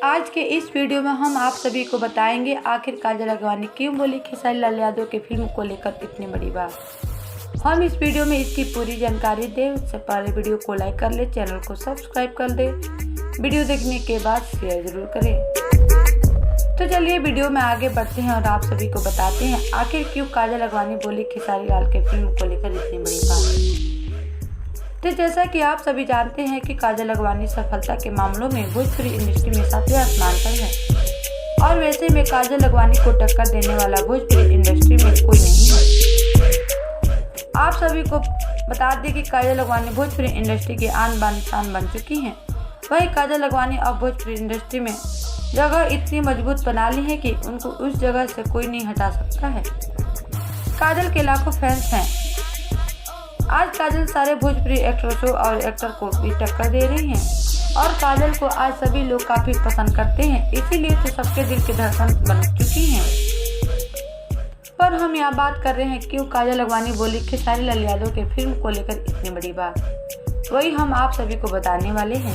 आज के इस वीडियो में हम आप सभी को बताएंगे आखिर काजल अगवानी क्यों बोली खेसारी लाल यादव के फिल्म को लेकर इतनी बड़ी बात। हम इस वीडियो में इसकी पूरी जानकारी दें उससे पहले वीडियो को लाइक कर ले, चैनल को सब्सक्राइब कर दे, वीडियो देखने के बाद शेयर जरूर करें। तो चलिए वीडियो में आगे बढ़ते हैं और आप सभी को बताते हैं आखिर क्यों काजल अगवानी बोली खेसारी लाल के फिल्म को लेकर इतनी बड़ी बात। तो जैसा कि आप सभी जानते हैं कि काजल अगवानी सफलता के मामलों में भोजपुरी इंडस्ट्री में 7वें आसमान पर है और वैसे में काजल अगवानी को टक्कर देने वाला भोजपुरी इंडस्ट्री में कोई नहीं है। आप सभी को बता दें कि काजल अगवानी भोजपुरी इंडस्ट्री की आन बान शान बन चुकी हैं। वही काजल अगवानी अब भोजपुरी इंडस्ट्री में जगह इतनी मजबूत बना ली है कि उनको उस जगह से कोई नहीं हटा सकता है। काजल के लाखों फैंस हैं। आज काजल सारे भोजपुरी एक्ट्रेसों और एक्टर को भी टक्कर दे रही हैं और काजल को आज सभी लोग काफी पसंद करते हैं, इसीलिए तो सबके दिल की धड़कन बन चुकी हैं। पर हम यहाँ बात कर रहे हैं क्यों काजल अगवानी बोली खेसारी लाल यादव के फिल्म को लेकर इतनी बड़ी बात, वही हम आप सभी को बताने वाले हैं।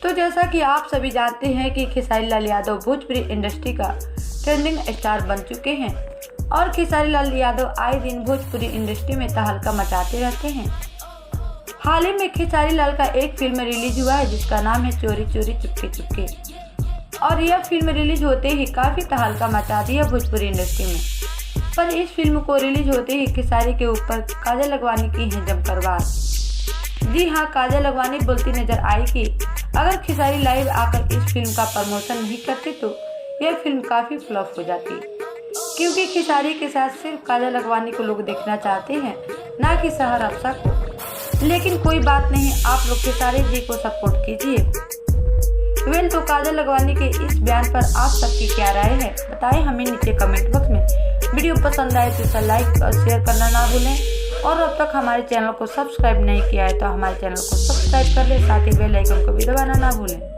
तो जैसा कि आप सभी जानते हैं कि खेसारी लाल यादव भोजपुरी इंडस्ट्री का ट्रेंडिंग स्टार बन चुके हैं और खेसारी लाल यादव आए दिन भोजपुरी इंडस्ट्री में तहलका मचाते रहते हैं। हाल ही में खेसारी लाल का एक फिल्म रिलीज हुआ है जिसका नाम है चोरी चोरी चुपके चुपके और यह फिल्म रिलीज होते ही काफी तहलका मचा दिया भोजपुरी इंडस्ट्री में। पर इस फिल्म को रिलीज होते ही खेसारी के ऊपर काजल अगवानी की है जमकर वार। जी हाँ, काजल अगवानी बोलती नजर आई कि अगर खेसारी लाइव आकर इस फिल्म का प्रमोशन नहीं करते तो यह फिल्म काफी फ्लॉप हो जाती, क्योंकि खेसारी के साथ सिर्फ काजल अगवानी को लोग देखना चाहते हैं, ना कि शहर अफसा को। लेकिन कोई बात नहीं, आप लोग खेसारी जी को सपोर्ट कीजिए। तो काजल अगवानी के इस बयान पर आप सबकी क्या राय है, बताएं हमें नीचे कमेंट बॉक्स में। वीडियो पसंद आए तो इसे लाइक और शेयर करना ना भूलें और अब तक हमारे चैनल को सब्सक्राइब नहीं किया है तो हमारे चैनल को सब्सक्राइब कर ले, साथ ही बेल आइकन को भी दबाना ना भूलें।